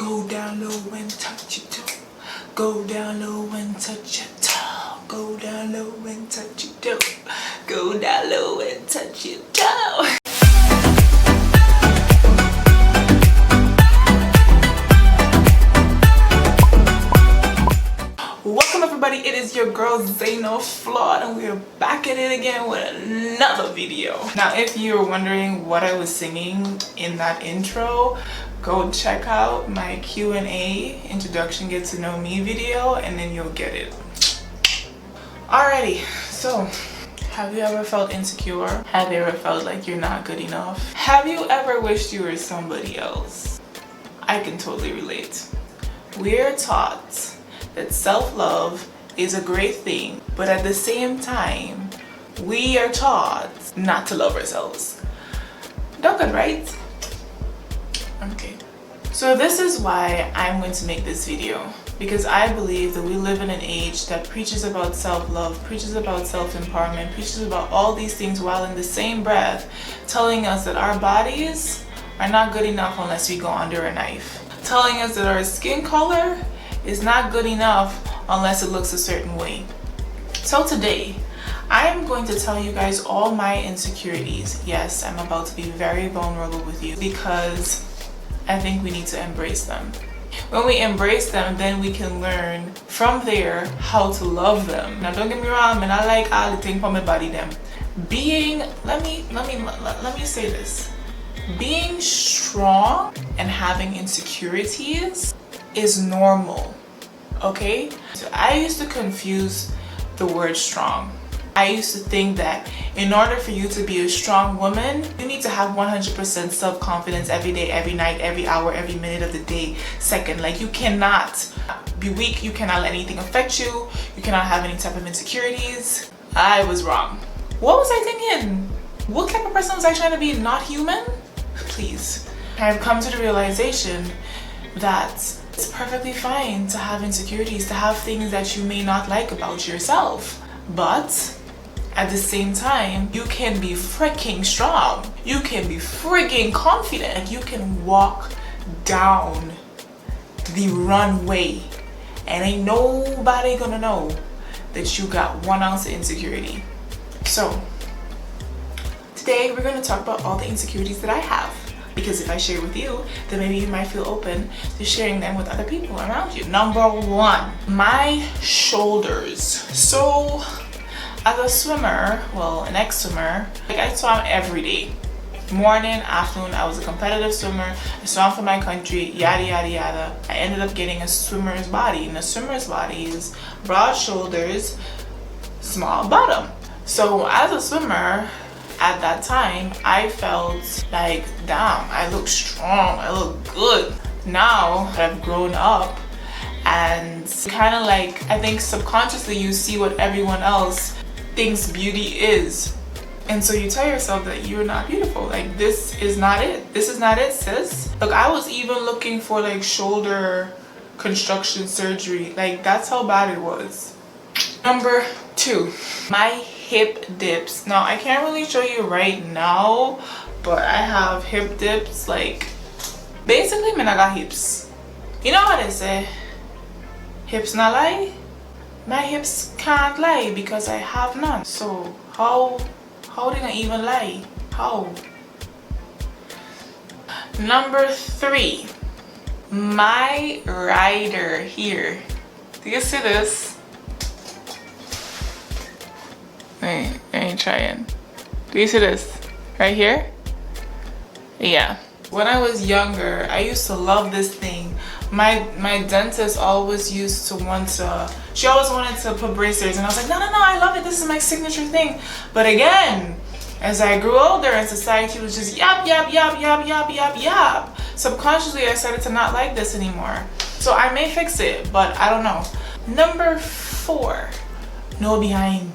Go down low and touch your toe. Go down low and touch your toe. Go down low and touch your toe. Go down low and touch your toe. Welcome everybody, it is your girl Zayno Flawed and we are back at it again with another video. Now if you're wondering what I was singing in that intro, go check out my Q&A introduction get to know me video and then you'll get it. Alrighty, so have you ever felt insecure? Have you ever felt like you're not good enough? Have you ever wished you were somebody else? I can totally relate. We're taught that self-love is a great thing, but at the same time, we are taught not to love ourselves. Not good, right? Okay. So this is why I'm going to make this video, because I believe that we live in an age that preaches about self-love, preaches about self-empowerment, preaches about all these things while in the same breath telling us that our bodies are not good enough unless we go under a knife. Telling us that our skin color is not good enough unless it looks a certain way. So today, I am going to tell you guys all my insecurities. Yes, I'm about to be very vulnerable with you because I think we need to embrace them. When we embrace them, then we can learn from there how to love them. Now don't get me wrong, man, I like all the things from my body them. Let me say this. Being strong and having insecurities is normal, okay? So I used to confuse the word strong. I used to think that in order for you to be a strong woman, you need to have 100% self-confidence every day, every night, every hour, every minute of the day, second. Like you cannot be weak, you cannot let anything affect you, you cannot have any type of insecurities. I was wrong. What was I thinking? What type of person was I trying to be? Not human? Please. I've come to the realization that it's perfectly fine to have insecurities, to have things that you may not like about yourself. But at the same time, you can be freaking strong. You can be freaking confident. You can walk down the runway and ain't nobody gonna know that you got 1 ounce of insecurity. So today we're gonna talk about all the insecurities that I have. Because if I share with you, then maybe you might feel open to sharing them with other people around you. Number 1, my shoulders. So as a swimmer, well, an ex-swimmer, like I swam every day. Morning, afternoon, I was a competitive swimmer. I swam for my country, yada, yada, yada. I ended up getting a swimmer's body. And a swimmer's body is broad shoulders, small bottom. So as a swimmer, at that time, I felt like, damn, I look strong, I look good. Now that I've grown up and kind of like, I think subconsciously you see what everyone else thinks beauty is. And so you tell yourself that you're not beautiful. Like, this is not it. This is not it, sis. Look, I was even looking for like shoulder construction surgery. Like, that's how bad it was. Number 2, my hip dips. Now I can't really show you right now, but I have hip dips. Like basically, man, I got hips. You know what they say? Hips not lie. My hips can't lie because I have none. So how they gonna even lie? How? Number 3, my rider here. Do you see this? I ain't trying. Do you see this right here? Yeah. When I was younger, I used to love this thing. My dentist always used to want to, she always wanted to put braces, and I was like, no, I love it. This is my signature thing. But again, as I grew older and society was just yap. Subconsciously, I started to not like this anymore. So I may fix it, but I don't know. Number 4, no behind.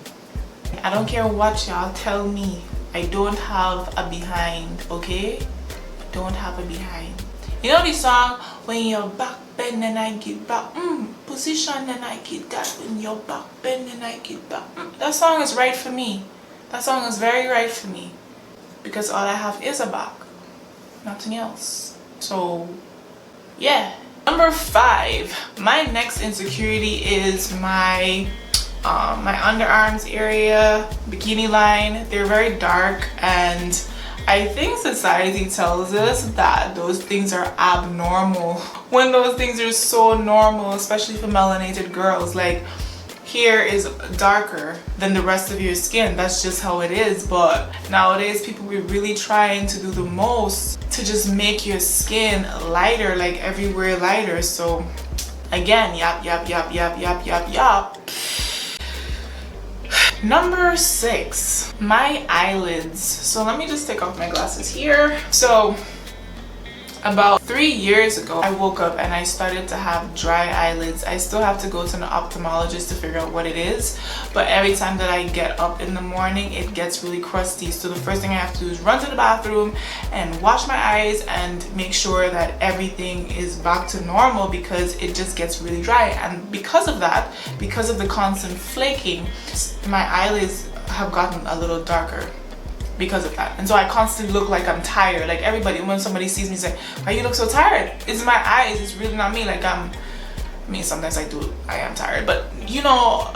I don't care what y'all tell me, I don't have a behind, okay? I don't have a behind. You know the song, when your back bend and I get back, position and I get that, when your back bend and I get back. That song is right for me. That song is very right for me. Because all I have is a back, nothing else. So, yeah. Number 5, my next insecurity is my underarms area, bikini line. They're very dark, and I think society tells us that those things are abnormal when those things are so normal, especially for melanated girls. Like, hair is darker than the rest of your skin. That's just how it is. But nowadays people are really trying to do the most to just make your skin lighter, like everywhere lighter. So again, yap. Number 6, my eyelids. So let me just take off my glasses here. So about 3 years ago, I woke up and I started to have dry eyelids. I still have to go to an ophthalmologist to figure out what it is, but every time that I get up in the morning, it gets really crusty. So the first thing I have to do is run to the bathroom and wash my eyes and make sure that everything is back to normal, because it just gets really dry. And because of that, because of the constant flaking, my eyelids have gotten a little darker because of that. And so I constantly look like I'm tired. Like, everybody, when somebody sees me, say, why you look so tired? It's my eyes, it's really not me. Like, I mean, sometimes I am tired, but you know.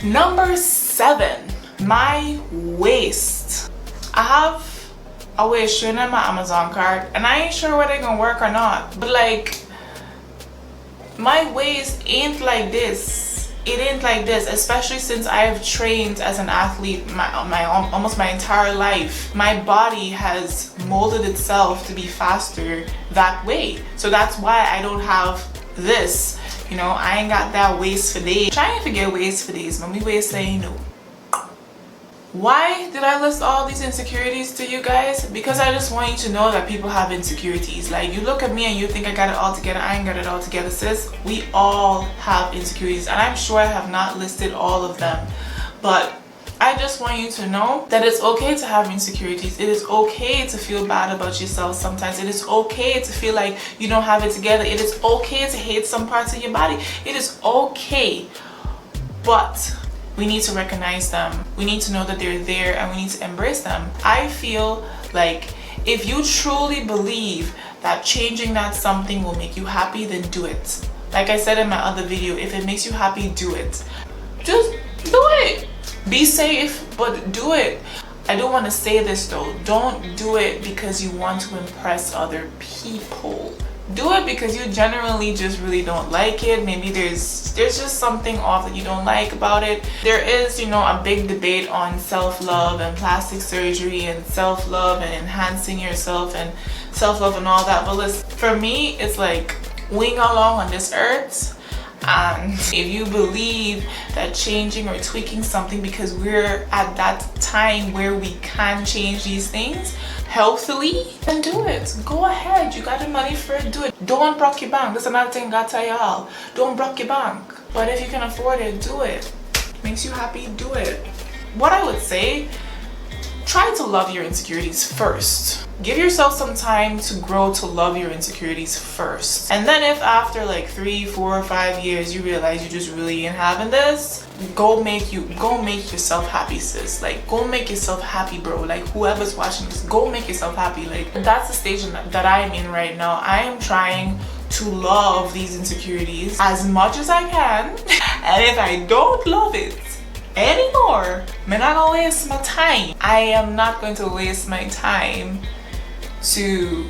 Number 7, my waist. I have a waist trainer in my Amazon cart, and I ain't sure whether they're gonna work or not, but like, my waist ain't like this. It ain't like this, especially since I've trained as an athlete almost my entire life. My body has molded itself to be faster that way. So that's why I don't have this. You know, I ain't got that waist for days. Trying to get waist for days, but me waist saying no. Why did I list all these insecurities to you guys? Because I just want you to know that people have insecurities. Like, you look at me and you think I got it all together. I ain't got it all together, sis. We all have insecurities, and I'm sure I have not listed all of them, but I just want you to know that it's okay to have insecurities. It is okay to feel bad about yourself sometimes. It is okay to feel like you don't have it together. It is okay to hate some parts of your body. It is okay, but we need to recognize them. We need to know that they're there, and we need to embrace them. I feel like if you truly believe that changing that something will make you happy, then do it. Like I said in my other video, if it makes you happy, do it. Just do it. Be safe, but do it. I don't want to say this though. Don't do it because you want to impress other people. Do it because you generally just really don't like it. Maybe there's just something off that you don't like about it. There is, you know, a big debate on self-love and plastic surgery and self-love and enhancing yourself and self-love and all that. But listen, for me, it's like wing along on this earth. And if you believe that changing or tweaking something, because we're at that time where we can change these things healthily, then do it. Go ahead. You got the money for it. Do it. Don't broke your bank. That's another thing I tell y'all. Don't broke your bank. But if you can afford it, do it. Makes you happy, do it. What I would say, try to love your insecurities first. Give yourself some time to grow to love your insecurities first. And then if after like 3, 4, 5 years you realize you just really ain't having this, go make yourself happy, sis. Like, go make yourself happy, bro. Like, whoever's watching this, go make yourself happy. Like, that's the stage that I'm in right now. I am trying to love these insecurities as much as I can. And if I don't love it anymore, I'm not gonna waste my time. I am not going to waste my time to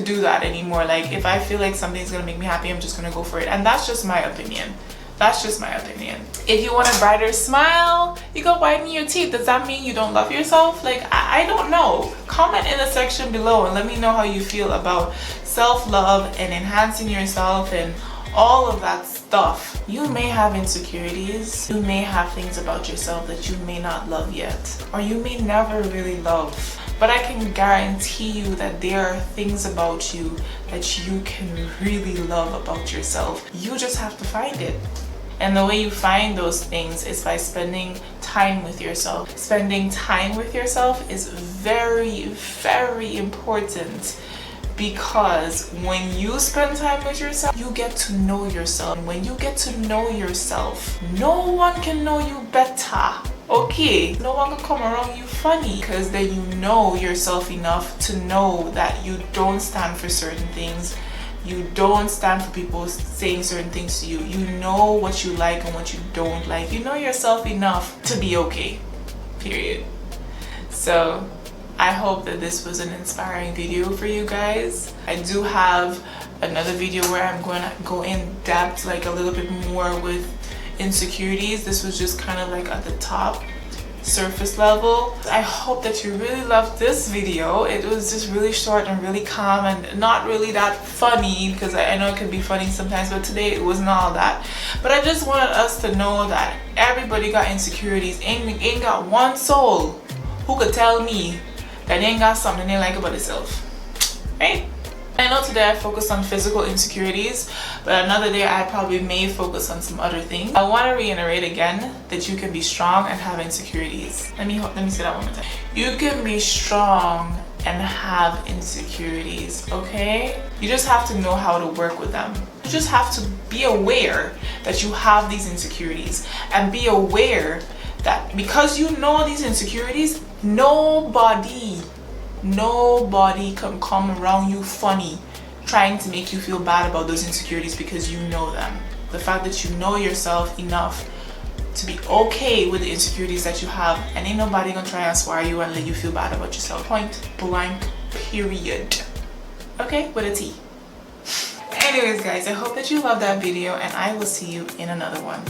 do that anymore. Like, if I feel like something's gonna make me happy, I'm just gonna go for it. And that's just my opinion. That's just my opinion. If you want a brighter smile, you go whiten your teeth. Does that mean you don't love yourself? Like, I don't know. Comment in the section below and let me know how you feel about self-love and enhancing yourself and all of that stuff. You may have insecurities. You may have things about yourself that you may not love yet, or you may never really love. But I can guarantee you that there are things about you that you can really love about yourself. You just have to find it. And the way you find those things is by spending time with yourself. Spending time with yourself is very, very important, because when you spend time with yourself, you get to know yourself. And when you get to know yourself, no one can know you better. Okay, no one can come around you funny, because then you know yourself enough to know that you don't stand for certain things. You don't stand for people saying certain things to you. You know what you like and what you don't like. You know yourself enough to be okay, period. So I hope that this was an inspiring video for you guys. I do have another video where I'm going to go in depth, like a little bit more with insecurities. This was just kind of like at the top surface level. I hope that you really loved this video. It was just really short and really calm and not really that funny, because I know it can be funny sometimes, but today it wasn't all that. But I just wanted us to know that everybody got insecurities. Ain't got one soul who could tell me that they ain't got something they like about themselves, right? I know today I focused on physical insecurities, but another day I probably may focus on some other things. I want to reiterate again that you can be strong and have insecurities. Let me say that one more time. You can be strong and have insecurities, okay? You just have to know how to work with them. You just have to be aware that you have these insecurities, and be aware that because you know these insecurities, nobody can come around you funny trying to make you feel bad about those insecurities, because you know them. The fact that you know yourself enough to be okay with the insecurities that you have, and ain't nobody gonna try and swire you and let you feel bad about yourself. Point blank, period. Okay, with a T. Anyways guys, I hope that you loved that video, and I will see you in another one.